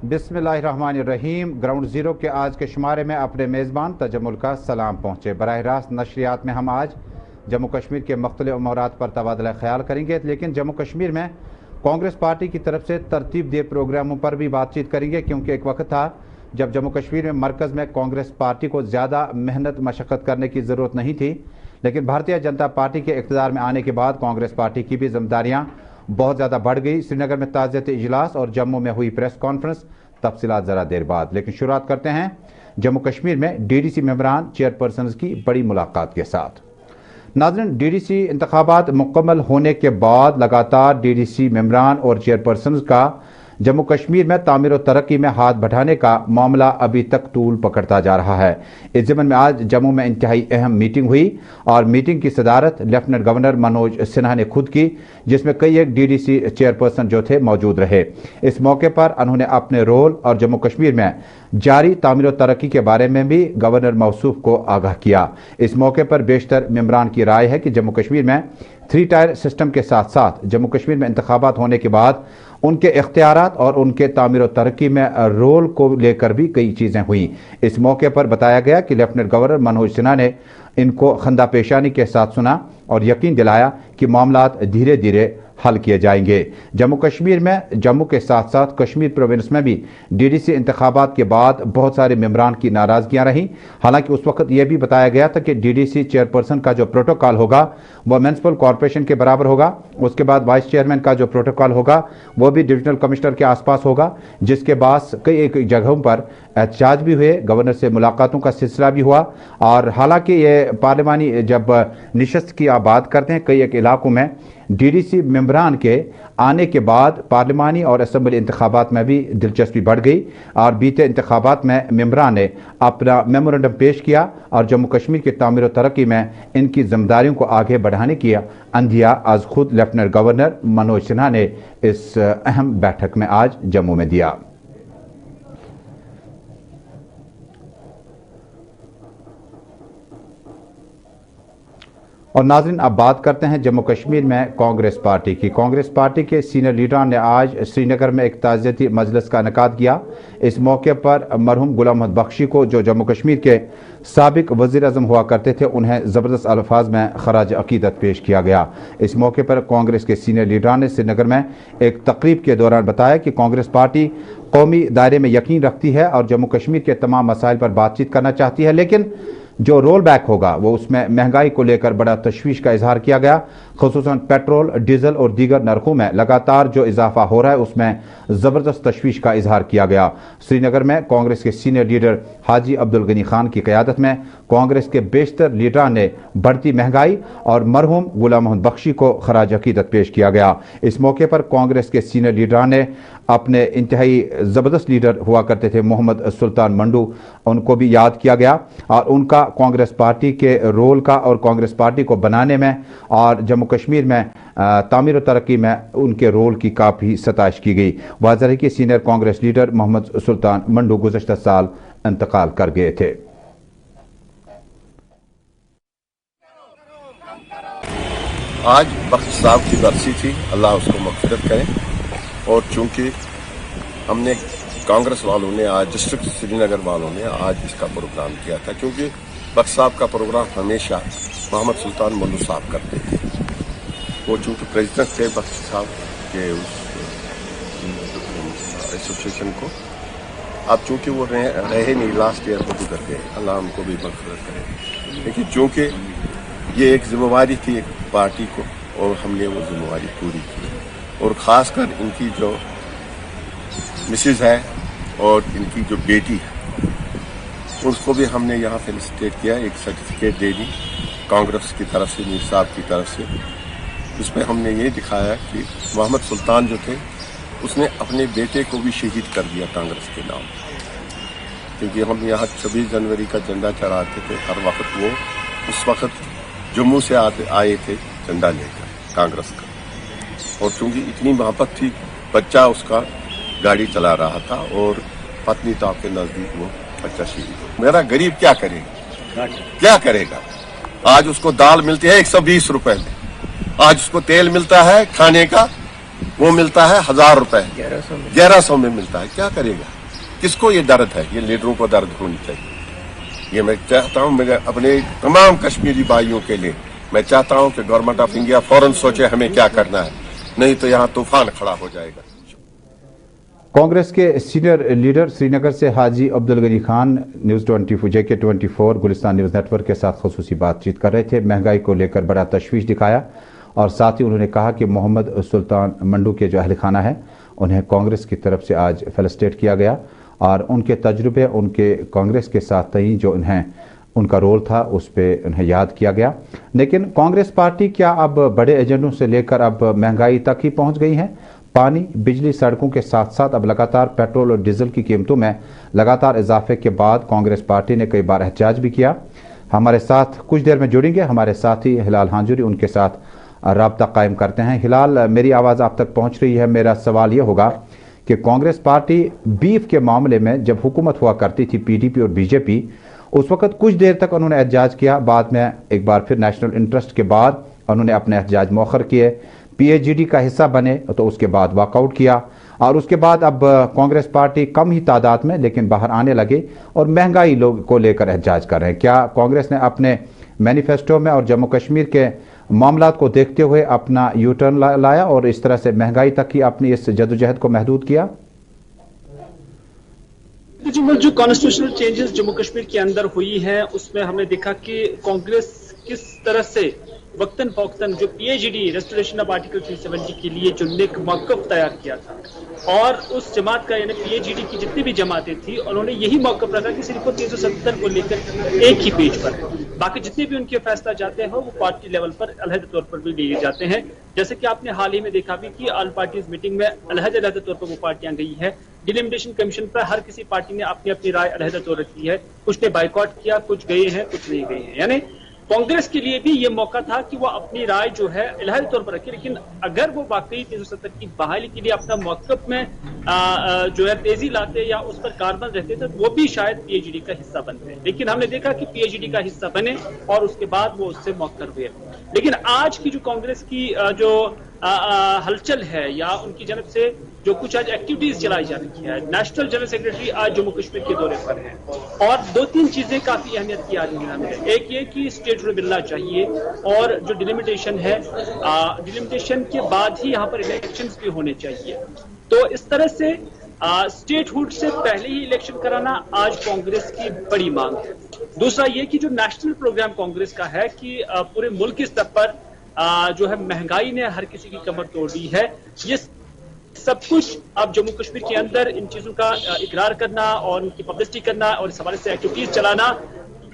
बिस्मिल्लाहिर्रहमानिर्रहीम। Ground zero के आज के शुमारे में अपने मेज़बान तजम्मुल का सलाम पहुँचे। बराह रास्त नशरियात में हम आज जम्मू कश्मीर के मुख्तलिफ अमरात पर तबादला ख्याल करेंगे, लेकिन जम्मू कश्मीर में कांग्रेस पार्टी की तरफ से तरतीब दिए प्रोग्रामों पर भी बातचीत करेंगे, क्योंकि एक वक्त था जब जम्मू कश्मीर में मरकज़ में कांग्रेस पार्टी को ज़्यादा मेहनत मशक्क़त करने की ज़रूरत नहीं थी, लेकिन भारतीय जनता पार्टी के इक़्तिदार में आने के बाद कांग्रेस पार्टी की भी जिम्मेदारियाँ बहुत ज़्यादा बढ़ गई। श्रीनगर में ताज़ियत इजलास और जम्मू में हुई प्रेस कॉन्फ्रेंस, तफसीलात ज़रा देर बाद। लेकिन शुरुआत करते हैं जम्मू कश्मीर में डीडीसी मेंबरान चेयरपर्सन की बड़ी मुलाकात के साथ। नाज़रीन, डीडीसी इंतखाबात मुकम्मल होने के बाद लगातार डीडीसी मेंबरान और चेयरपर्सन का जम्मू कश्मीर में तामीर और तरक्की में हाथ बढ़ाने का मामला अभी तक तूल पकड़ता जा रहा है। इस ज़मन में आज जम्मू में इंतहाई अहम मीटिंग हुई और मीटिंग की सदारत लेफ्टिनेंट गवर्नर मनोज सिन्हा ने खुद की, जिसमें कई एक डीडीसी चेयरपर्सन जो थे मौजूद रहे। इस मौके पर उन्होंने अपने रोल और जम्मू कश्मीर में जारी तामीर और तरक्की के बारे में भी गवर्नर मौसूफ को आगाह किया। इस मौके पर बेशतर मेंबरान की राय है कि जम्मू कश्मीर में 3 टायर सिस्टम के साथ साथ जम्मू कश्मीर में इंतखाबात होने के बाद उनके इख्तियारात और उनके तामीर और तरक्की में रोल को लेकर भी कई चीज़ें हुई। इस मौके पर बताया गया कि लेफ्टिनेंट गवर्नर मनोज सिन्हा ने इनको खंदा पेशानी के साथ सुना और यकीन दिलाया कि मामलात धीरे धीरे हल किए जाएंगे। जम्मू कश्मीर में जम्मू के साथ साथ कश्मीर प्रोविंस में भी डीडीसी इंतखाबात के बाद बहुत सारे मेंबरान की नाराजगियां रहीं। हालांकि उस वक्त यह भी बताया गया था कि डीडीसी चेयरपर्सन का जो प्रोटोकॉल होगा वह म्यूनिसिपल कॉरपोरेशन के बराबर होगा। उसके बाद वाइस चेयरमैन का जो प्रोटोकॉल होगा वह भी डिविजनल कमिश्नर के आसपास होगा, जिसके बाद कई जगहों पर एहतजाज भी हुए, गवर्नर से मुलाकातों का सिलसिला भी हुआ। और हालांकि ये पार्लिमानी जब नशस्त की आप बात करते हैं, कई एक इलाकों में डीडीसी मेंबरान के आने के बाद पार्लिमानी और असम्बली इंतखाबात में भी दिलचस्पी बढ़ गई और बीते इंतखाबात में मेंबरान ने अपना मेमोरेंडम पेश किया और जम्मू कश्मीर की तामीर और तरक्की में इनकी जिम्मेदारियों को आगे बढ़ाने की अंदिया आज खुद लेफ्टिनेंट गवर्नर मनोज सिन्हा ने इस अहम बैठक में आज जम्मू में दिया। और नाज़रीन, अब बात करते हैं जम्मू कश्मीर में कांग्रेस पार्टी की। कांग्रेस पार्टी के सीनियर लीडरान ने आज श्रीनगर में एक ताज़ियती मजलिस का इनेकाद किया। इस मौके पर मरहूम गुलाम मोहम्मद बख्शी को, जो जम्मू कश्मीर के साबिक वज़ीर आज़म हुआ करते थे, उन्हें ज़बरदस्त अल्फाज में खराज अकीदत पेश किया गया। इस मौके पर कांग्रेस के सीनियर लीडरान ने श्रीनगर में एक तकरीब के दौरान बताया कि कांग्रेस पार्टी कौमी दायरे में यकीन रखती है और जम्मू कश्मीर के तमाम मसाइल पर बातचीत करना चाहती है, लेकिन जो रोल बैक होगा वो उसमें महंगाई को लेकर बड़ा तशवीश का इजहार किया गया। खुसूसन पेट्रोल, डीजल और दीगर नरखों में लगातार जो इजाफा हो रहा है उसमें ज़बरदस्त तशवीश का इजहार किया गया। श्रीनगर में कांग्रेस के सीनियर लीडर हाजी अब्दुल गनी खान की क़यादत में कांग्रेस के बेशतर लीडरान ने बढ़ती महंगाई और मरहूम गुलाम मोहम्मद बख्शी को खराज अकीदत पेश किया गया। इस मौके पर कांग्रेस के सीनियर लीडरान ने अपने इंतहाई ज़बरदस्त लीडर हुआ करते थे मोहम्मद सुल्तान मंडू, उनको भी याद किया गया और उनका कांग्रेस पार्टी के रोल का और कांग्रेस पार्टी को बनाने में और जम्मू कश्मीर में तामीर और तरक्की में उनके रोल की काफ़ी सताइश की गई। वाज़ह है कि सीनियर कांग्रेस लीडर मोहम्मद सुल्तान मंडू गुज़श्ता साल इंतकाल कर गए थे। आज बख्श साहब की बरसी थी, अल्लाह उसको मग़फ़िरत करे। और चूंकि हमने कांग्रेस वालों ने आज डिस्ट्रिक्ट श्रीनगर वालों ने आज इसका प्रोग्राम किया था, क्योंकि बख्श साहब का प्रोग्राम हमेशा मोहम्मद सुल्तान मंडू साहब करते थे। वो चूंकि प्रेसिडेंट थे बख्श साहब के उस एसोसिएशन को, अब चूंकि वो रहे नहीं, लास्ट ईयर को गुजर गए, अल्लाह उनको भी मग़फ़िरत करे। लेकिन चूंकि ये एक जिम्मेवारी थी एक पार्टी को और हमने वो जिम्मेवारी पूरी की। और ख़ासकर इनकी जो मिसेज है और इनकी जो बेटी है उसको भी हमने यहाँ फेलिसिटेट किया, एक सर्टिफिकेट दे दी कांग्रेस की तरफ से, मीर साहब की तरफ से। उसमें हमने ये दिखाया कि मोहम्मद सुल्तान जो थे उसने अपने बेटे को भी शहीद कर दिया कांग्रेस के नाम, क्योंकि हम यहाँ 26 जनवरी का झंडा चढ़ाते थे हर वक्त। वो उस वक्त जम्मू से आए थे झंडा लेकर कांग्रेस का, और चूंकि इतनी मोहब्बत थी, बच्चा उसका गाड़ी चला रहा था और पत्नी ताप के नजदीक वो बच्चा शहीद। मेरा गरीब क्या करेगा, क्या करेगा? आज उसको दाल मिलती है 120 रुपए में, आज उसको तेल मिलता है खाने का वो मिलता है 1000 रुपए, 1100 में मिलता है। क्या करेगा? किसको ये दर्द है? ये लीडरों को दर्द होनी चाहिए। ये मैं चाहता हूं, मैं अपने तमाम कश्मीरी भाइयों के लिए मैं चाहता हूं कि गवर्नमेंट ऑफ इंडिया फौरन सोचे हमें क्या करना है, नहीं तो यहां तूफान खड़ा हो जाएगा। कांग्रेस के सीनियर लीडर श्रीनगर से Haji Abdul Ghani Khan news 24 JK 24 Gulistan news network के साथ खुसूसी बातचीत कर रहे थे। महंगाई को लेकर बड़ा तशवीश दिखाया और साथ ही उन्होंने कहा कि मोहम्मद सुल्तान मंडू के जो अहल खाना है उन्हें कांग्रेस की तरफ से आज फेलिसिटेट किया गया और उनके तजुर्बे, उनके कांग्रेस के साथ ही जो उनका रोल था उस पर उन्हें याद किया गया। लेकिन कांग्रेस पार्टी क्या अब बड़े एजेंडों से लेकर अब महंगाई तक ही पहुंच गई है? पानी, बिजली, सड़कों के साथ साथ अब लगातार पेट्रोल और डीजल की कीमतों में लगातार इजाफे के बाद कांग्रेस पार्टी ने कई बार एहतजाज भी किया। हमारे साथ कुछ देर में जुड़ेंगे हमारे साथी हिलाल हांजुरी, उनके साथ राब्ता कायम करते हैं। हिलाल, मेरी आवाज़ आप तक पहुंच रही है। मेरा सवाल यह होगा कि कांग्रेस पार्टी बीफ के मामले में जब हुकूमत हुआ करती थी PDP और BJP, उस वक्त कुछ देर तक उन्होंने एहतजाज किया, बाद में एक बार फिर नेशनल इंटरेस्ट के बाद उन्होंने अपने एहतजाज मौखर किए, PAGD का हिस्सा बने तो उसके बाद वॉकआउट किया और उसके बाद अब कांग्रेस पार्टी कम ही तादाद में लेकिन बाहर आने लगे और महंगाई लोग को लेकर एहतजाज कर रहे हैं। क्या कांग्रेस ने अपने मैनिफेस्टो में और जम्मू कश्मीर के मामलात को देखते हुए अपना यू टर्न लाया और इस तरह से महंगाई तक की अपनी इस जदोजहद को महदूद किया? जो कॉन्स्टिट्यूशनल चेंजेस जम्मू कश्मीर के अंदर हुई है उसमें हमने देखा कि कांग्रेस किस तरह से वक्तन फौक्तन जो PAGD रेस्टोरेशन ऑफ आर्टिकल 370 के लिए जो नेक मौक़िफ़ तैयार किया था और उस जमात का यानी PAGD की जितनी भी जमातें थी उन्होंने यही मौक़िफ़ रखा कि सिर्फ 370 को लेकर एक ही पेज पर, बाकी जितने भी उनके फैसला जाते हैं वो पार्टी लेवल पर अलहदा तौर पर भी लिए जाते हैं। जैसे कि आपने हाल ही में देखा भी कि ऑल पार्टीज मीटिंग में अलहदा तौर पर वो पार्टियां गई है। डिलिमिटेशन कमीशन पर हर किसी पार्टी ने अपनी अपनी राय अलहदा तौर रखी है, कुछ ने बाइकआउट किया, कुछ गए हैं, कुछ नहीं गए हैं। यानी कांग्रेस के लिए भी ये मौका था कि वो अपनी राय जो है अलहदा तौर पर रखे, लेकिन अगर वो वाकई 370 की बहाली के लिए अपना मौक़िफ़ में जो है तेजी लाते या उस पर कारबंद रहते तो वो भी शायद PAGD का हिस्सा बनते। लेकिन हमने देखा कि PAGD का हिस्सा बने और उसके बाद वो उससे मौक़िफ़ हुए। लेकिन आज की जो कांग्रेस की जो हलचल है या उनकी जानब से जो कुछ आज एक्टिविटीज चलाई जा रही है, नेशनल जनरल सेक्रेटरी आज जम्मू कश्मीर के दौरे पर हैं और 2-3 चीजें काफी अहमियत की आज में है। एक ये कि स्टेटहुड मिलना चाहिए और जो डिलिमिटेशन है, डिलिमिटेशन के बाद ही यहाँ पर इलेक्शंस भी होने चाहिए। तो इस तरह से स्टेटहुड से पहले ही इलेक्शन कराना आज कांग्रेस की बड़ी मांग है। दूसरा ये कि जो नेशनल प्रोग्राम कांग्रेस का है कि पूरे मुल्क के स्तर पर जो है महंगाई ने हर किसी की कमर तोड़ दी है, ये सब कुछ अब जम्मू कश्मीर के अंदर इन चीजों का इकरार करना और उनकी पब्लिसिटी करना और इस हवाले से एक्टिविटीज चलाना,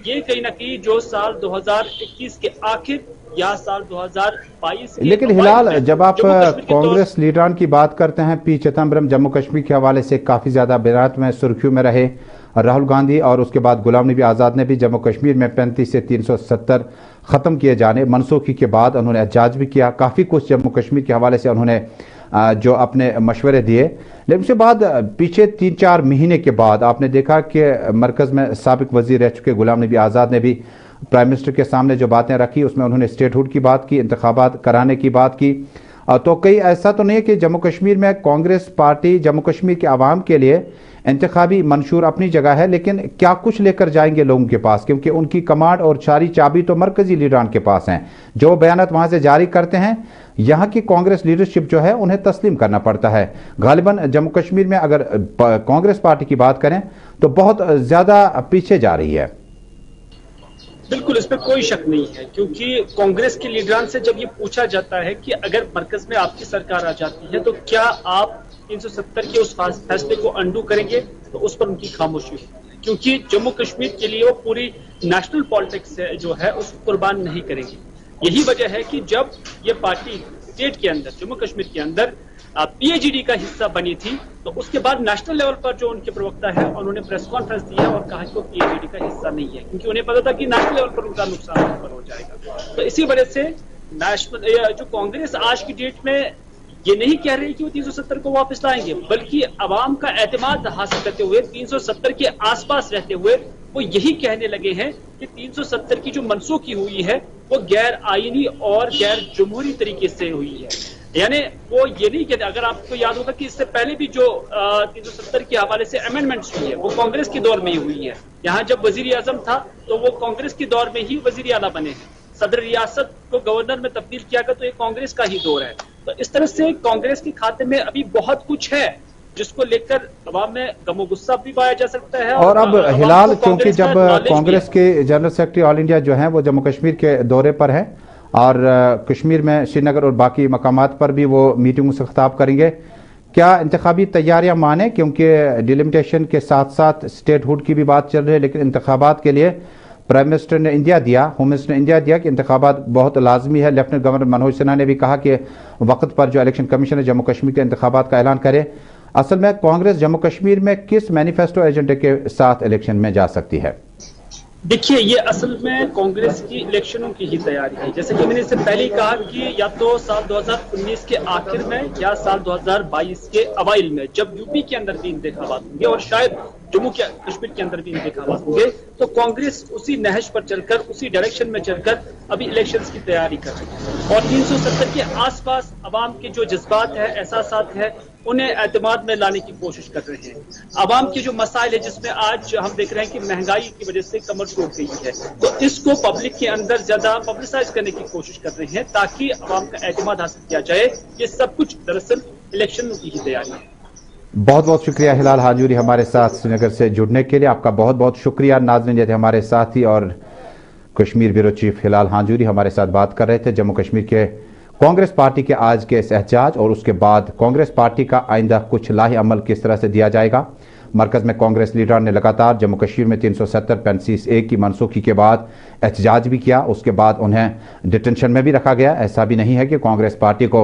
ये कहीं ना कहीं जो साल 2021 के आखिर या साल 2022 लेकिन हिलाल, जब आप कांग्रेस लीडरान की बात करते हैं, P चिदम्बरम जम्मू कश्मीर के हवाले से काफी ज्यादा बयानात में सुर्खियों में रहे, राहुल गांधी और उसके बाद गुलाम नबी आज़ाद ने भी जम्मू कश्मीर में 35 से 370 ख़त्म किए जाने मनसूखी के बाद उन्होंने एहतजाज भी किया। काफ़ी कुछ जम्मू कश्मीर के हवाले से उन्होंने जो अपने मशवरे दिए। लेकिन उसके बाद पीछे 3-4 महीने के बाद आपने देखा कि मरकज़ में साबिक वज़ीर रह चुके गुलाम नबी आज़ाद ने भी प्राइम मिनिस्टर के सामने जो बातें रखी उसमें उन्होंने स्टेटहुड की बात की, इंतखाबात कराने की बात की। तो कई ऐसा तो नहीं है कि जम्मू कश्मीर में कांग्रेस पार्टी जम्मू कश्मीर के आवाम के लिए इंतखाबी मंशूर अपनी जगह है, लेकिन क्या कुछ लेकर जाएंगे लोगों के पास, क्योंकि उनकी कमांड और सारी चाबी तो मरकजी लीडरान के पास हैं। जो बयानात वहां से जारी करते हैं यहाँ की कांग्रेस लीडरशिप जो है उन्हें तस्लीम करना पड़ता है। गालिबन जम्मू कश्मीर में अगर कांग्रेस पार्टी की बात करें तो बहुत ज्यादा पीछे जा रही है। बिल्कुल, इस पर कोई शक नहीं है, क्योंकि कांग्रेस के लीडरान से जब ये पूछा जाता है कि अगर मरकज में आपकी सरकार आ जाती है तो क्या आप 370 के उस फैसले को अंडू करेंगे, तो उस पर उनकी खामोशी है, क्योंकि जम्मू कश्मीर के लिए वो पूरी नेशनल पॉलिटिक्स जो है उसको कुर्बान नहीं करेंगे। यही वजह है कि जब ये पार्टी स्टेट के अंदर जम्मू कश्मीर के अंदर PAGD का हिस्सा बनी थी तो उसके बाद नेशनल लेवल पर जो उनके प्रवक्ता है उन्होंने प्रेस कॉन्फ्रेंस दी है और कहा कि वो PAGD का हिस्सा नहीं है, क्योंकि उन्हें पता था कि नेशनल लेवल पर उनका नुकसान पर हो जाएगा। तो इसी वजह से नेशनल जो कांग्रेस आज की डेट में ये नहीं कह रही कि वो 370 को वापस लाएंगे, बल्कि अवाम का एतमाद हासिल करते हुए 370 के आसपास रहते हुए वो यही कहने लगे हैं कि 370 की जो मनसूखी हुई है वो गैर आईनी और गैर जमहूरी तरीके से हुई है। यानी वो ये नहीं कहते, अगर आपको याद होगा कि इससे पहले भी जो 370 के हवाले से अमेंडमेंट्स हुई है वो कांग्रेस के दौर में ही हुई है। यहाँ जब वजीर आजम था तो वो कांग्रेस के दौर में ही वजीर आला बने हैं। सदर रियासत को गवर्नर में तब्दील किया गया तो ये कांग्रेस का ही दौर है। तो इस तरह से कांग्रेस के खाते में अभी बहुत कुछ है जिसको लेकर अवाम में गमो गुस्सा भी पाया जा सकता है। और अब हिलाल, क्योंकि जब कांग्रेस के जनरल सेक्रेटरी ऑल इंडिया जो हैं वो जम्मू कश्मीर के दौरे पर हैं और कश्मीर में श्रीनगर और बाकी मकामात पर भी वो मीटिंगों से खिताब करेंगे, क्या इंतखाबी तैयारियां माने? क्योंकि डिलिमिटेशन के साथ साथ स्टेटहुड की भी बात चल रही है, लेकिन इंतखाबात के लिए प्राइम मिनिस्टर ने इंडिया दिया, होम मिनिस्टर ने इंडिया दिया कि इंतखाबात बहुत लाजमी है। लेफ्टिनेंट गवर्नर मनोज सिन्हा ने भी कहा कि वक्त पर जो इलेक्शन कमीशन है जम्मू कश्मीर के इंतखाबात का ऐलान करे। असल में कांग्रेस जम्मू कश्मीर में किस मैनिफेस्टो एजेंडे के साथ इलेक्शन में जा सकती है? देखिए, ये असल में कांग्रेस की इलेक्शनों की ही तैयारी है। जैसे कि मैंने इससे पहले ही कहा कि या तो साल 2019 के आखिर में या साल 2022 के अवाइल में, जब यूपी के अंदर भी इंतखाबात होंगे और शायद जम्मू कश्मीर के अंदर भी इंतखाबात होंगे, तो कांग्रेस उसी नहज पर चलकर, उसी डायरेक्शन में चलकर अभी इलेक्शंस की तैयारी कर रही है। और 370 के आसपास अवाम के जो जज्बात है, एहसासात है, उन्हें एतमाद में लाने की कोशिश कर रहे हैं। अवाम के जो मसाइल है, जिसमें आज हम देख रहे हैं कि महंगाई की वजह से कमर टूट गई है, तो इसको पब्लिक के अंदर ज्यादा पब्लिसाइज करने की कोशिश कर रहे हैं ताकि अवाम का एतमाद हासिल किया जाए। ये सब कुछ दरअसल इलेक्शन की ही तैयारी है। बहुत बहुत शुक्रिया हिलाल हाजूरी हमारे साथ श्रीनगर से जुड़ने के लिए, आपका बहुत बहुत शुक्रिया। नाज़रीन, ये थे हमारे साथी और कश्मीर ब्यूरो चीफ हिलाल हाजूरी हमारे साथ बात कर रहे थे जम्मू कश्मीर के कांग्रेस पार्टी के आज के इस एहतजाज और उसके बाद कांग्रेस पार्टी का आइंदा कुछ लाही अमल किस तरह से दिया जाएगा। मरकज में कांग्रेस लीडर ने लगातार जम्मू कश्मीर में 370-35A की मनसूखी के बाद एहतजाज भी किया, उसके बाद उन्हें डिटेंशन में भी रखा गया। ऐसा भी नहीं है कि कांग्रेस पार्टी को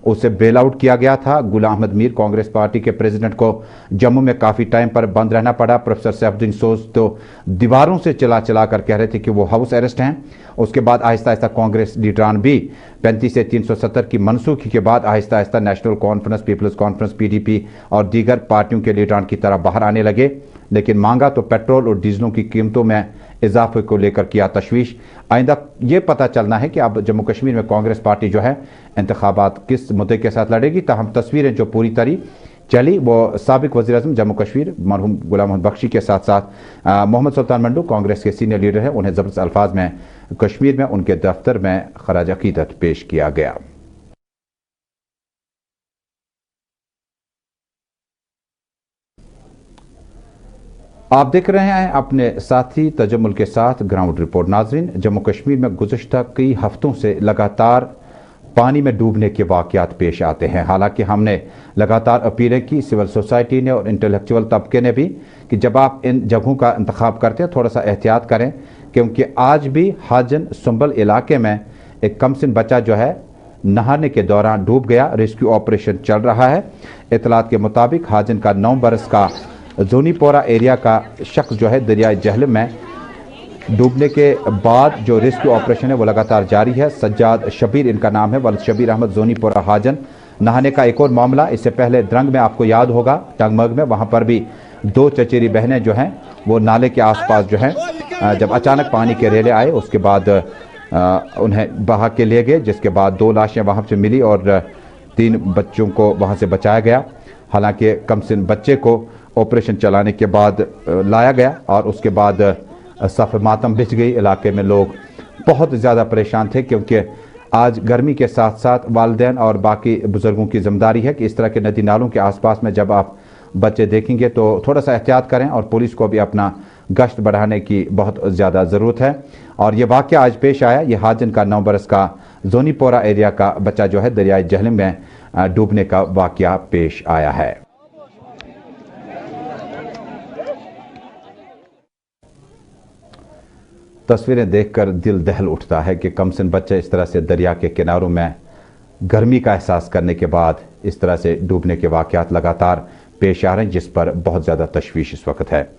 उसे बेल आउट किया गया था। गुलाम अहमद मीर कांग्रेस पार्टी के प्रेसिडेंट को जम्मू में काफ़ी टाइम पर बंद रहना पड़ा। प्रोफेसर सैफुद्दीन सोज तो दीवारों से चला कर कह रहे थे कि वो हाउस अरेस्ट हैं। उसके बाद आहिस्ता आहिस्ता कांग्रेस लीडरान भी 35 से 370 की मनसूखी के बाद आहिस्ता आहिस्ता National Conference, People's Conference, PDP और दीगर पार्टियों के लीडरान की तरफ बाहर आने लगे। लेकिन मांगा तो पेट्रोल और डीजलों की कीमतों में इजाफे को लेकर किया तशवीश। आइंदा ये पता चलना है कि अब जम्मू कश्मीर में कांग्रेस पार्टी जो है इंतखाबात किस मुद्दे के साथ लड़ेगी। ताहम तस्वीरें जो पूरी तरी चली वो साबिक वज़ीर आज़म जम्मू कश्मीर मरहूम गुलाम मोहम्मद बख्शी के साथ साथ मोहम्मद सुल्तान मंडू कांग्रेस के सीनियर लीडर हैं, उन्हें ज़बरदस्त अल्फाज में कश्मीर में उनके दफ्तर में खराज अकीदत पेश किया गया। आप देख रहे हैं अपने साथी तजम्मुल के साथ ग्राउंड रिपोर्ट। नाज़रीन, जम्मू कश्मीर में गुज़श्ता कई हफ्तों से लगातार पानी में डूबने के वाक़यात पेश आते हैं। हालांकि हमने लगातार अपीलें की, सिविल सोसाइटी ने और इंटेलेक्चुअल तबके ने भी, कि जब आप इन जगहों का इंतखाब करते हैं थोड़ा सा एहतियात करें, क्योंकि आज भी हाजन सुंबल इलाके में एक कमसिन बच्चा जो है नहाने के दौरान डूब गया। रेस्क्यू ऑपरेशन चल रहा है। इतलात के मुताबिक हाजन का 9 बरस का जोनीपोरा एरिया का शख्स जो है दरियाई जहलम में डूबने के बाद जो रेस्क्यू ऑपरेशन है वो लगातार जारी है। सज्जाद शबीर इनका नाम है, वल्द शबीर अहमद, जोनीपोरा हाजन। नहाने का एक और मामला इससे पहले द्रंग में आपको याद होगा, टंगमर्ग में, वहाँ पर भी 2 चचेरी बहनें जो हैं वो नाले के आसपास जो हैं जब अचानक पानी के रेले आए उसके बाद उन्हें बहा के ले गए, जिसके बाद 2 लाशें वहाँ से मिली और 3 बच्चों को वहाँ से बचाया गया। हालांकि कमसिन बच्चे को ऑपरेशन चलाने के बाद लाया गया और उसके बाद सफ़ मातम बिछ गई। इलाके में लोग बहुत ज़्यादा परेशान थे, क्योंकि आज गर्मी के साथ साथ वालिदैन और बाकी बुज़ुर्गों की ज़िम्मेदारी है कि इस तरह के नदी नालों के आसपास में जब आप बच्चे देखेंगे तो थोड़ा सा एहतियात करें और पुलिस को भी अपना गश्त बढ़ाने की बहुत ज़्यादा ज़रूरत है। और ये वाक़या आज पेश आया। ये हाजन का 9 बरस का जोनीपोरा एरिया का बच्चा जो है दरियाई जहलम में डूबने का वाक़या पेश आया है। तस्वीरें देखकर दिल दहल उठता है कि कमसिन बच्चे इस तरह से दरिया के किनारों में गर्मी का एहसास करने के बाद इस तरह से डूबने के वाक़यात लगातार पेश आ रहे हैं, जिस पर बहुत ज़्यादा तशवीश इस वक्त है।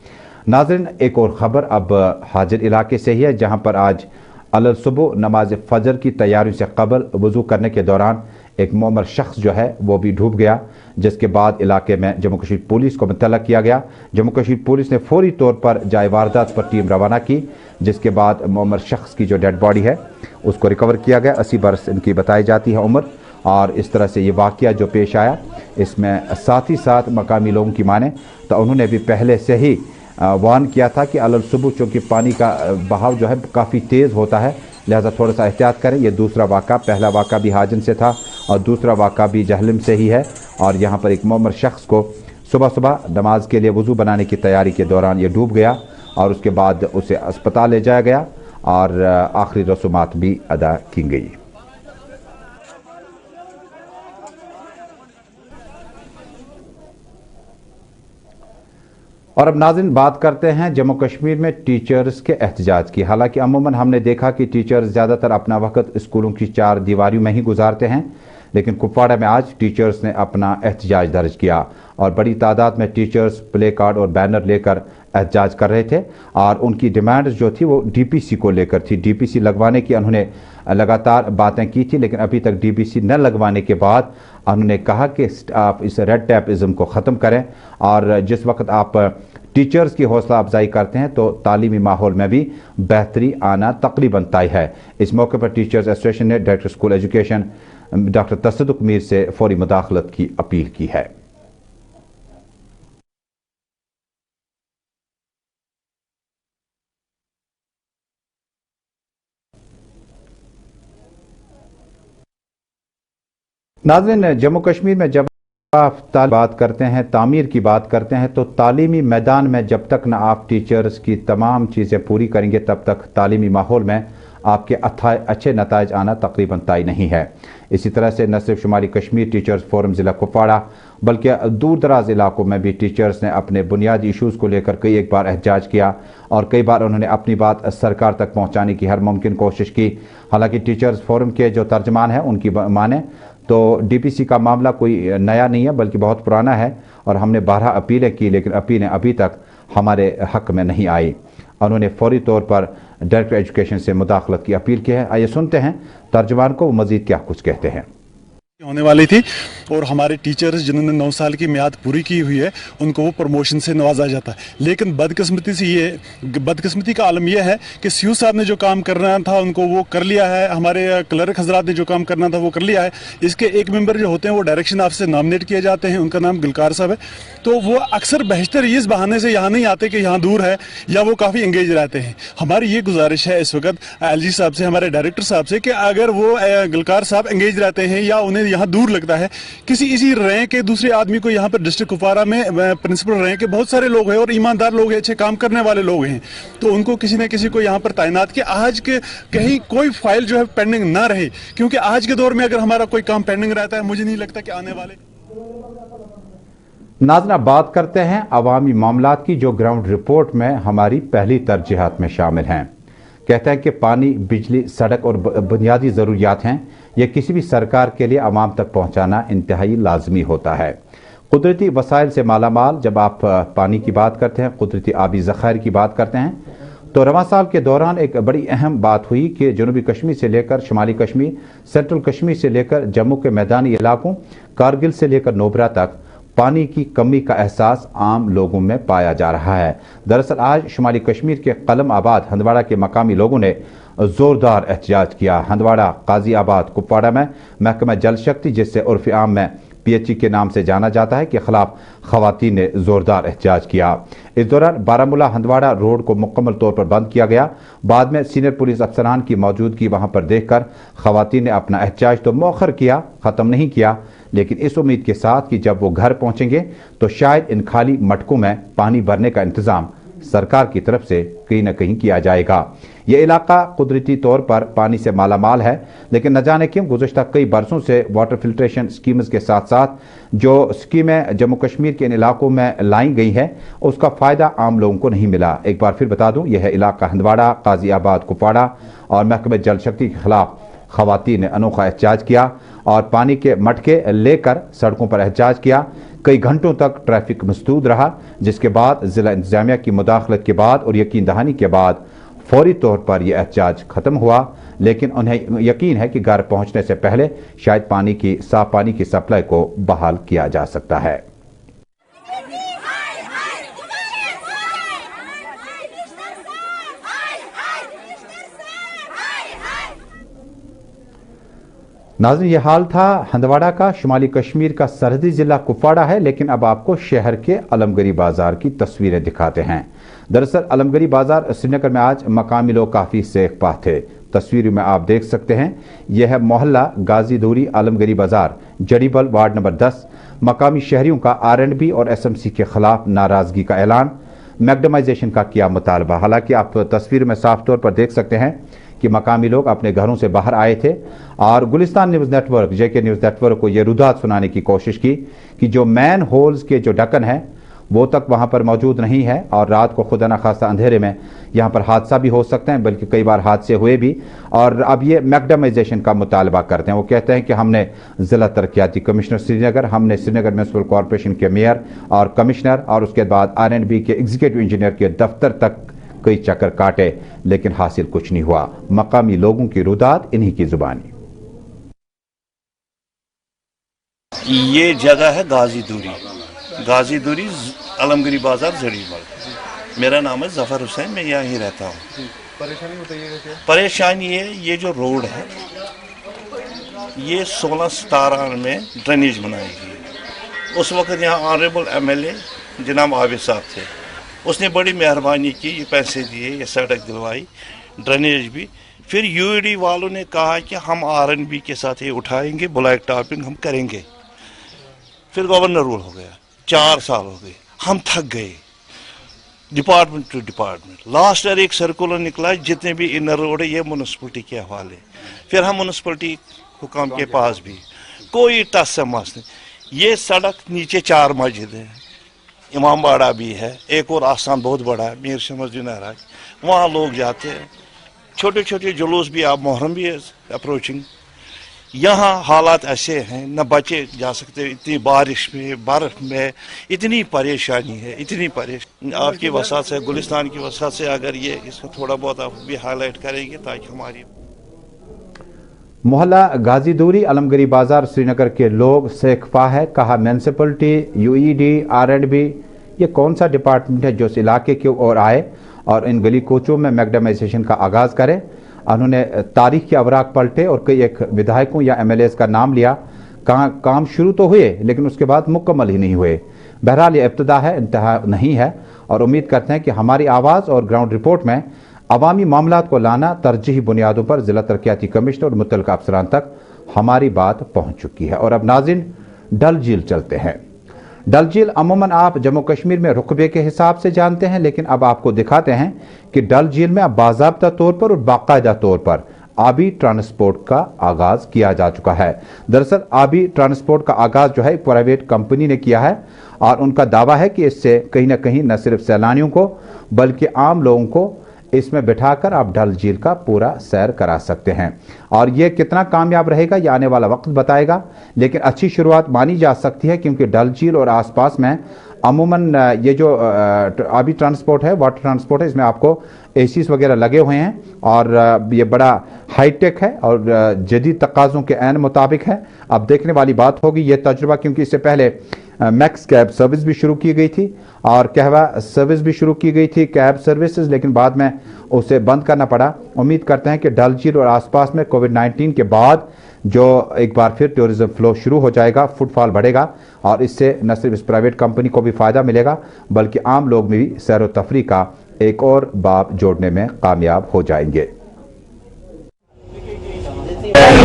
नाज़रीन, एक और ख़बर अब हाजिर इलाके से ही है, जहाँ पर आज अल सुबह नमाज फजर की तैयारियों से कबल वज़ू करने के दौरान एक मोमर शख्स जो है वो भी डूब गया, जिसके बाद इलाके में जम्मू कश्मीर पुलिस को मुतल्लक किया गया। जम्मू कश्मीर पुलिस ने फौरी तौर पर जाए वारदात पर टीम रवाना की, जिसके बाद मोमर शख्स की जो डेड बॉडी है उसको रिकवर किया गया। 80 बरस इनकी बताई जाती है उम्र, और इस तरह से ये वाक़या जो पेश आया, इसमें साथ ही साथ मकामी लोगों की माने तो उन्होंने भी पहले से ही वार्न किया था कि अलल सुबह चूँकि पानी का बहाव जो है काफ़ी तेज़ होता है, लिहाजा थोड़ा सा एहतियात करें। ये दूसरा वाक़ा, पहला वाक़ा भी हाजन से था और दूसरा वाक़ा भी जहलम से ही है। और यहाँ पर एक मुअम्मर शख्स को सुबह सुबह नमाज के लिए वज़ू बनाने की तैयारी के दौरान ये डूब गया और उसके बाद उसे अस्पताल ले जाया गया और आखिरी रसूमात भी अदा की गई। और अब नाज़रीन बात करते हैं जम्मू कश्मीर में टीचर्स के एहतजाज की। हालांकि अमूमन हमने देखा कि टीचर्स ज़्यादातर अपना वक्त स्कूलों की चार दीवारियों में ही गुजारते हैं, लेकिन कुपवाड़ा में आज टीचर्स ने अपना एहतजाज दर्ज किया और बड़ी तादाद में टीचर्स प्ले कार्ड और बैनर लेकर एहतजाज कर रहे थे और उनकी डिमांड्स जो थी वो डीपीसी को लेकर थी। डीपीसी लगवाने की उन्होंने लगातार बातें की थी, लेकिन अभी तक डीपीसी न लगवाने के बाद उन्होंने कहा कि आप इस रेड टैपिज्म को ख़त्म करें और जिस वक्त आप टीचर्स की हौसला अफजाई करते हैं तो तालीमी माहौल में भी बेहतरी आना तकरीबन तय है। इस मौके पर टीचर्स एसोसिएशन ने डायरेक्टर स्कूल एजुकेशन डॉक्टर तसद्दुक मीर से फौरी मुदाखलत की अपील की है। नाज़रीन, जम्मू कश्मीर में जब आप बात करते हैं, तामीर की बात करते हैं, तो तालीमी मैदान में जब तक न आप टीचर्स की तमाम चीज़ें पूरी करेंगे तब तक तालीमी माहौल में आपके अच्छे नताइज आना तकरीबन तय नहीं है। इसी तरह से न सिर्फ शुमाली कश्मीर टीचर्स फोरम ज़िला कुपवाड़ा बल्कि दूर दराज इलाकों में भी टीचर्स ने अपने बुनियादी इशूज़ को लेकर कई एक बार एहतजाज किया और कई बार उन्होंने अपनी बात सरकार तक पहुँचाने की हर मुमकिन कोशिश की। हालांकि टीचर्स फोरम के जो तर्जमान हैं उनकी माने तो डीपीसी का मामला कोई नया नहीं है बल्कि बहुत पुराना है और हमने 12 अपीलें की, लेकिन अपीलें अभी तक हमारे हक में नहीं आई। उन्होंने फौरी तौर पर डायरेक्टर एजुकेशन से मुदाखलत की अपील की है। आइए सुनते हैं तर्जमान को वो मजीद क्या कुछ कहते हैं। होने वाली थी और हमारे टीचर्स जिन्होंने 9 साल की मियाद पूरी की हुई है उनको वो प्रमोशन से नवाजा जाता है। लेकिन बदकिस्मती का आलम यह है कि सीयू साहब ने जो काम करना था उनको वो कर लिया है, हमारे क्लर्क हजरात ने जो काम करना था वो कर लिया है। इसके एक मेंबर जो होते हैं वो डायरेक्शन ऑफिस से नॉमिनेट किए जाते हैं, उनका नाम गुलकार साहब है। तो वो अक्सर बेहतर इस बहाने से यहाँ नहीं आते कि यहाँ दूर है या वो काफ़ी इंगेज रहते हैं। हमारी ये गुजारिश है इस वक्त एलजी साहब से, हमारे डायरेक्टर साहब से, कि अगर वो गुलकार साहब इंगेज रहते हैं या उन्हें यहाँ दूर लगता है, किसी इसी रैंक के दूसरे आदमी को यहाँ पर डिस्ट्रिक्ट कुपवाड़ा में प्रिंसिपल रैंक के बहुत सारे लोग हैं और ईमानदार लोग हैं, अच्छे काम करने वाले लोग हैं, तो उनको किसी न किसी को यहाँ पर तैनात किया। आज के कहीं कोई फाइल जो है पेंडिंग ना रहे, क्योंकि आज के दौर में अगर हमारा कोई काम पेंडिंग रहता है मुझे नहीं लगता कि आने वाले। नाज़रीन, बात करते हैं अवामी मामलात की जो ग्राउंड रिपोर्ट में हमारी पहली तरजीहात में शामिल हैं। कहता है कि पानी, बिजली, सड़क और बुनियादी ज़रूरियात हैं, यह किसी भी सरकार के लिए आवाम तक पहुँचाना इंतहाई लाजमी होता है। कुदरती वसाइल से मालामाल जब आप पानी की बात करते हैं, कुदरती आबी ज़खायर की बात करते हैं, तो रवां साल के दौरान एक बड़ी अहम बात हुई कि जनूबी कश्मीर से लेकर शुमाली कश्मीर, सेंट्रल कश्मीर से लेकर जम्मू के मैदानी इलाकों, कारगिल से लेकर नोबरा तक पानी की कमी का एहसास आम लोगों में पाया जा रहा है। दरअसल आज शुमाली कश्मीर के कलम आबाद हंदवाड़ा के मकामी लोगों ने जोरदार एहतजाज किया। हंदवाड़ा, काजी आबाद, कुपवाड़ा में महकमा जल शक्ति, जिससे उर्फ आम में पीएचई के नाम से जाना जाता है, के खिलाफ खवातीन ने जोरदार एहतजाज किया। इस दौरान बारामूला हंदवाड़ा रोड को मुकम्मल तौर पर बंद किया गया। बाद में सीनियर पुलिस अफसरान की मौजूदगी वहां पर देखकर खवातीन ने अपना एहतजाज तो मौखर किया, ख़त्म नहीं किया, लेकिन इस उम्मीद के साथ कि जब वो घर पहुंचेंगे तो शायद इन खाली मटकों में पानी भरने का इंतजाम सरकार की तरफ से कहीं न कहीं किया जाएगा। ये इलाका कुदरती तौर पर पानी से मालामाल है, लेकिन न जाने क्यों गुज़श्ता कई बरसों से वाटर फिल्ट्रेशन स्कीम्स के साथ साथ जो स्कीमें जम्मू कश्मीर के इन इलाकों में लाई गई है उसका फ़ायदा आम लोगों को नहीं मिला। एक बार फिर बता दूं, यह है इलाका हंदवाड़ा, काजी आबाद, कुपवाड़ा, और महकमे जल शक्ति के खिलाफ खवातीन ने अनोखा एहतजाज किया और पानी के मटके लेकर सड़कों पर एहतजाज किया। कई घंटों तक ट्रैफिक मसदूद रहा, जिसके बाद जिला इंतजामिया की मुदाखलत के बाद और यकीन दहानी के बाद फौरी तौर पर यह एहतजाज खत्म हुआ। लेकिन उन्हें यकीन है कि घर पहुंचने से पहले शायद साफ पानी की सप्लाई को बहाल किया जा सकता है। नाज़रीन, ये हाल था हंदवाड़ा का। शुमाली कश्मीर का सरहदी जिला कुपवाड़ा है, लेकिन अब आपको शहर के अलमगरी बाजार की तस्वीरें दिखाते हैं। दरअसल अलमगरी बाजार श्रीनगर में आज मकामी लोग काफ़ी सेख्पा थे। तस्वीर में आप देख सकते हैं, यह है मोहल्ला गाजी दूरी अलमगरी बाजार, जड़ीबल, वार्ड नंबर 10। मकामी शहरियों का R&B और SMC के खिलाफ नाराजगी का ऐलान, मैकडमाइजेशन का किया मुतालबा। हालांकि आप तस्वीर में साफ तौर पर देख सकते हैं कि मकामी लोग अपने घरों से बाहर आए थे और Gulistan news network, JK news network को ये रुदात सुनाने की कोशिश की कि जो मैन होल्स के जो ढक्कन है वो तक वहाँ पर मौजूद नहीं है और रात को खुदा न खास्ता अंधेरे में यहाँ पर हादसा भी हो सकते हैं, बल्कि कई बार हादसे हुए भी। और अब ये मैकडमाइजेशन का मुतालबा करते हैं। वो कहते हैं कि हमने ज़िला तरक्याती कमिश्नर श्रीनगर, हमने श्रीनगर म्यूनसिपल कॉरपोरेशन के मेयर और कमिश्नर और उसके बाद R&B के एग्जीक्यूटिव इंजीनियर के दफ्तर तक कई चक्कर काटे, लेकिन हासिल कुछ नहीं हुआ। मकामी लोगों की रुदात इन्हीं की जुबानी। ये जगह है गाजी दूरी अलमगरी बाजार जड़ीबल। मेरा नाम है जफर हुसैन, मैं यहाँ ही रहता हूँ। परेशानी ये जो रोड है ये 16-17 में ड्रेनेज बनाई गई। उस वक्त यहाँ ऑनरेबल MLA जनाब आबिद साहब थे, उसने बड़ी मेहरबानी की, ये पैसे दिए, ये सड़क दिलवाई, ड्रेनेज भी। फिर UED वालों ने कहा कि हम R&B के साथ ये उठाएंगे, ब्लैक टॉपिंग हम करेंगे। फिर गवर्नर रूल हो गया, 4 साल हो गए, हम थक गए department to department. Last year एक सर्कुलर निकला, जितने भी इनर रोड है ये म्यूनसिपलिटी के हवाले। फिर हम म्यूनसिपलिटी हुकाम के पास भी कोई टस से मस नहीं। ये सड़क नीचे 4 मस्जिद है, इमाम बाड़ा भी है, एक और आस्थान बहुत बड़ा है, मीर शमसुद्दीन अराज, वहाँ लोग जाते हैं। छोटे छोटे जुलूस भी, आप मुहर्रम भी है अप्रोचिंग। यहाँ हालात ऐसे हैं, न बच्चे जा सकते, इतनी बारिश में, बर्फ में, इतनी परेशानी है, इतनी परेशानी। आपकी वसात से, गुलिस्तान की वसात से अगर ये इसको थोड़ा बहुत आप भी हाईलाइट करेंगे ताकि हमारी। मोहल्ला गाजी दूरी अलमगरी बाजार श्रीनगर के लोग सेख्फा है। कहा म्यूनसिपलिटी, UED, R&B ये कौन सा डिपार्टमेंट है जो इस इलाके की ओर आए और इन गली कोचों में मैकडमाइजेशन का आगाज़ करे। उन्होंने तारीख के अवराक पलटे और कई एक विधायकों या MLAs का नाम लिया। काम शुरू तो हुए लेकिन उसके बाद मुकम्मल ही नहीं हुए। बहरहाल ये इब्तिदा है, इंतहा नहीं है और उम्मीद करते हैं कि हमारी आवाज़ और ग्राउंड रिपोर्ट में अवामी मामलात को लाना तरजीही बुनियादों पर ज़िला तरक्याती कमिश्नर और मुतल्लिक़ अफसरान तक हमारी बात पहुँच चुकी है। और अब नाज़रीन डल झील चलते हैं। डल झील अमूमन आप जम्मू कश्मीर में रुकबे के हिसाब से जानते हैं, लेकिन अब आपको दिखाते हैं कि डल झील में अब बाज़ाब्ता तौर पर और बाकायदा तौर पर आबी ट्रांसपोर्ट का आगाज़ किया जा चुका है। दरअसल आबी ट्रांसपोर्ट का आगाज़ जो है एक प्राइवेट कंपनी ने किया है और उनका दावा है कि इससे कहीं ना कहीं न सिर्फ सैलानियों को बल्कि आम लोगों को इसमें बिठाकर आप डल झील का पूरा सैर करा सकते हैं। और ये कितना कामयाब रहेगा ये आने वाला वक्त बताएगा, लेकिन अच्छी शुरुआत मानी जा सकती है क्योंकि डल झील और आसपास में अमूमन ये जो आबी ट्रांसपोर्ट है, वाटर ट्रांसपोर्ट है, इसमें आपको ACs वगैरह लगे हुए हैं और ये बड़ा हाईटेक है और जदीद तकाज़ों के ऐन मुताबिक है। अब देखने वाली बात होगी ये तजुर्बा, क्योंकि इससे पहले मैक्स कैब सर्विस भी शुरू की गई थी और कहवा सर्विस भी शुरू की गई थी, कैब सर्विसेज, लेकिन बाद में उसे बंद करना पड़ा। उम्मीद करते हैं कि डल झील और आसपास में कोविड-19 के बाद जो एक बार फिर टूरिज्म फ्लो शुरू हो जाएगा, फुटफॉल बढ़ेगा और इससे न सिर्फ इस प्राइवेट कंपनी को भी फ़ायदा मिलेगा बल्कि आम लोग में भी सैर व तफरी का एक और बाब जोड़ने में कामयाब हो जाएंगे।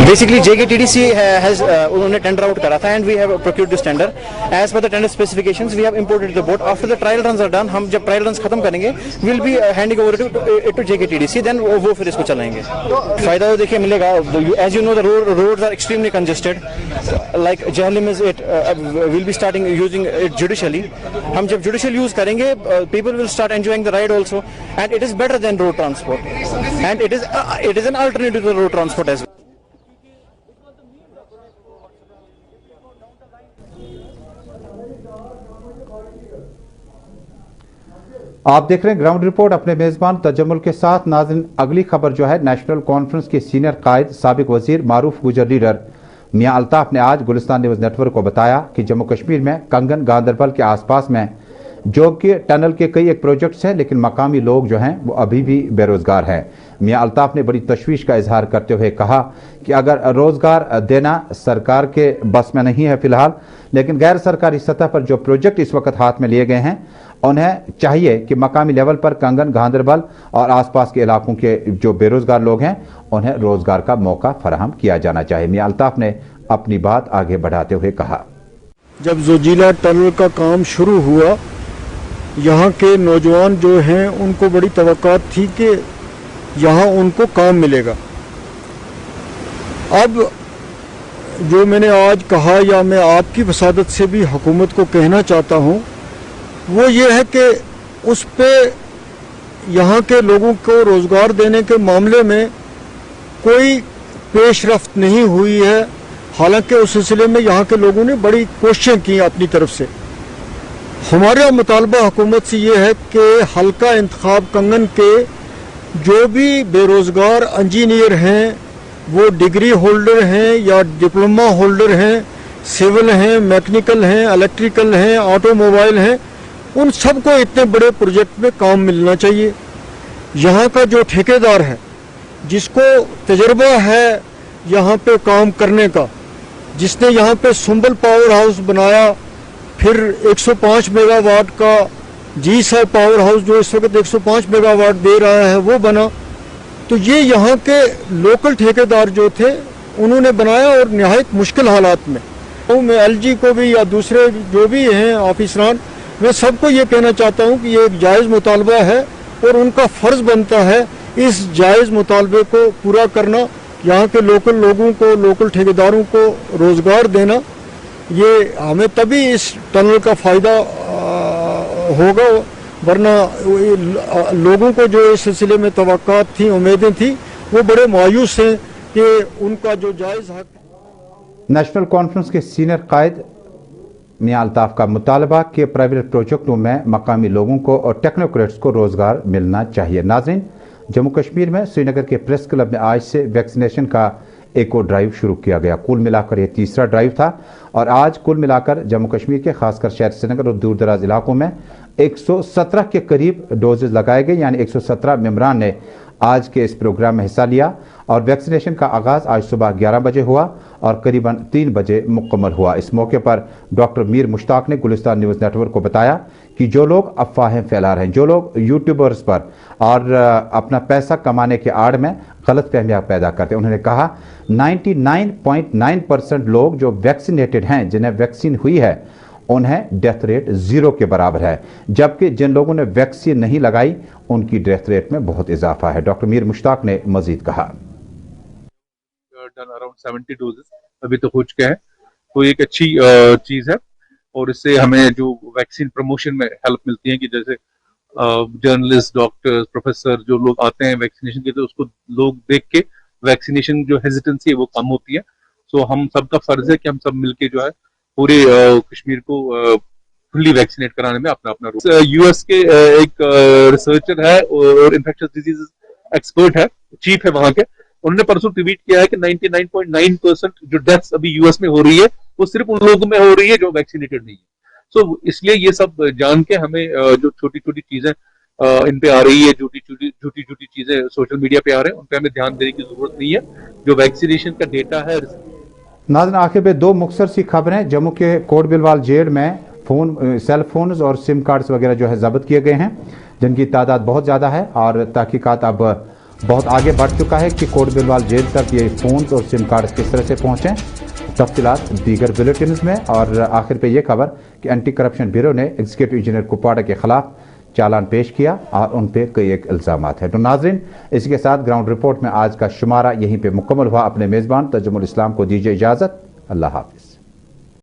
Basically, JKTDC has उन्होंने टेंडर आउट करा था and we have procured this tender. As per the tender specifications, we have imported the boat. After the trial runs are done, हम जब trial runs खत्म करेंगे, we'll be handing over to JKTDC. Then वो फिर इसको चलाएंगे। फायदा तो देखिए मिलेगा। As you know, the roads are extremely congested. Like Jahlim is it, we'll be starting using it judicially. हम जब judicial use करेंगे, people will start enjoying the ride also, and it is better than road transport. And it is an alternative to road transport as well. आप देख रहे हैं ground report अपने मेज़बान तजम्मुल के साथ। नाज़रीन, अगली खबर जो है नेशनल कॉन्फ्रेंस के सीनियर कायद साबिक वजीर मारूफ गुजर लीडर मियां अल्ताफ ने आज गुलिस्तान न्यूज़ नेटवर्क को बताया कि जम्मू कश्मीर में कंगन गांदरबल के आसपास में जो कि टनल के कई एक प्रोजेक्ट्स हैं, लेकिन मकामी लोग जो हैं वो अभी भी बेरोजगार हैं। मियां अल्ताफ ने बड़ी तशवीश का इजहार करते हुए कहा कि अगर रोज़गार देना सरकार के बस में नहीं है फ़िलहाल, लेकिन गैर सरकारी सतह पर जो प्रोजेक्ट इस वक्त हाथ में लिए गए हैं उन्हें चाहिए कि मकामी लेवल पर कंगन, गांधरबल और आसपास के इलाकों के जो बेरोज़गार लोग हैं उन्हें रोज़गार का मौका फराहम किया जाना चाहिए। मियां अल्ताफ ने अपनी बात आगे बढ़ाते हुए कहा, जब जोजिला टनल का काम शुरू हुआ, यहाँ के नौजवान जो हैं उनको बड़ी तवक्कात थी कि यहाँ उनको काम मिलेगा। अब जो मैंने आज कहा या मैं आपकी वसादत से भी हुकूमत को कहना चाहता हूँ वो ये है कि उस पे यहाँ के लोगों को रोज़गार देने के मामले में कोई पेशरफ्त नहीं हुई है। हालांकि उस सिलसिले में यहाँ के लोगों ने बड़ी कोशिशें की अपनी तरफ से। हमारा मुतालबा हुकूमत से ये है कि हल्का इंतखाब कंगन के जो भी बेरोज़गार इंजीनियर हैं, वो डिग्री होल्डर हैं या डिप्लोमा होल्डर हैं, सिविल हैं, मैकेनिकल हैं, इलेक्ट्रिकल हैं, ऑटोमोबाइल हैं, उन सबको इतने बड़े प्रोजेक्ट में काम मिलना चाहिए। यहाँ का जो ठेकेदार है, जिसको तजर्बा है यहाँ पे काम करने का, जिसने यहाँ पे सुंबल पावर हाउस बनाया, फिर 105 मेगावाट का G-SAB पावर हाउस जो इस वक्त 105 मेगावाट दे रहा है वो बना, तो ये यहाँ के लोकल ठेकेदार जो थे उन्होंने बनाया और निहायत मुश्किल हालात में। तो मैं LG को भी या दूसरे जो भी हैं ऑफिसरान, मैं सबको ये कहना चाहता हूँ कि ये एक जायज़ मुतालबा है और उनका फ़र्ज़ बनता है इस जायज़ मुतालबे को पूरा करना, यहाँ के लोकल लोगों को, लोकल ठेकेदारों को रोज़गार देना। ये हमें तभी इस टनल का फ़ायदा होगा, वरना लोगों को जो इस सिलसिले में तवक्कात थी, उम्मीदें थी, वो बड़े मायूस हैं कि उनका जो जायज़ हक। नेशनल कॉन्फ्रेंस के सीनियर कायद मियां अल्ताफ का मुतालबा कि प्राइवेट प्रोजेक्टों में मकामी लोगों को और टेक्नोक्रेट्स को रोज़गार मिलना चाहिए। नाज़रीन, जम्मू कश्मीर में श्रीनगर के प्रेस क्लब में आज से वैक्सीनेशन का एक और ड्राइव शुरू किया गया। कुल मिलाकर यह तीसरा ड्राइव था और आज कुल मिलाकर जम्मू कश्मीर के खासकर शहर श्रीनगर और दूर दराज इलाकों में 117 के करीब डोजेज लगाए गए, यानी 117 मेंबरान ने आज के इस प्रोग्राम में हिस्सा लिया और वैक्सीनेशन का आगाज़ आज सुबह 11 बजे हुआ और करीबन 3 बजे मुकम्मल हुआ। इस मौके पर डॉक्टर मीर मुश्ताक ने गुलिस्तान न्यूज़ नेटवर्क को बताया कि जो लोग अफवाहें फैला रहे हैं, जो लोग यूट्यूबर्स पर और अपना पैसा कमाने के आड़ में गलत फहमियाँ पैदा करते हैं, उन्होंने कहा 99.9% लोग जो वैक्सीनेटेड हैं, जिन्हें वैक्सीन हुई है, उन्हें डेथ रेट 0 के बराबर है, जबकि जिन लोगों ने वैक्सीन नहीं लगाई उनकी डेथ रेट में बहुत इजाफा है। डॉक्टर मीर मुश्ताक ने मजीद कहा, अराउंड 70 डोजेस अभी तो हो चुके हैं, तो एक अच्छी चीज है और इससे हमें जो वैक्सीन प्रमोशन में हेल्प मिलती है कि जैसे जर्नलिस्ट, डॉक्टर्स, प्रोफेसर जो लोग आते हैं वैक्सीनेशन के, तो उसको लोग देख के वैक्सीनेशन जो हेजिटेंसी है वो कम होती है। सो हम सबका फर्ज है कि हम सब मिलके जो है पूरे कश्मीर को फुल्ली वैक्सीनेट कराने में अपना अपना रोल। यूएस के एक रिसर्चर है और इन्फेक्शियस डिजीज एक्सपर्ट है, चीफ है वहां के, उन्होंने परसों ट्वीट किया है कि 99.9% जो डेथ्स अभी यूएस में हो रही है वो सिर्फ उन लोगों में हो रही है जो वैक्सीनेटेड नहीं है। सो इसलिए ये सब जान के हमें जो छोटी छोटी चीजें इन पे आ रही है, झूठी चीजें सोशल मीडिया पे आ रहे हैं, उन पे हमें ध्यान देने की जरूरत नहीं है। जो वैक्सीनेशन का डेटा है। नाज़रीन, आखिर में 2 मुख्तसर सी खबरें। जम्मू के कोट बिलवाल जेल में सेल फोन्स और सिम कार्ड्स वगैरह जो है जब्त किए गए हैं, जिनकी तादाद बहुत ज़्यादा है और तहकीकात अब बहुत आगे बढ़ चुका है कि कोट बिलवाल जेल तक ये फ़ोन्स और सिम कार्ड्स किस तरह से पहुँचें। तफसीलात दीगर बुलेटिन में। और आखिर पे ये खबर कि एंटी करप्शन ब्यूरो ने एग्जीक्यूटिव इंजीनियर कुपवाड़ा के खिलाफ चालान पेश किया और उन पे कई एक इल्ज़ामात है। तो नाज़रीन, इसी के साथ ग्राउंड रिपोर्ट में आज का शुमारा यहीं पे मुकम्मल हुआ। अपने मेज़बान तजुमुल इस्लाम को दीजिए इजाज़त। अल्लाह हाफ़िज़।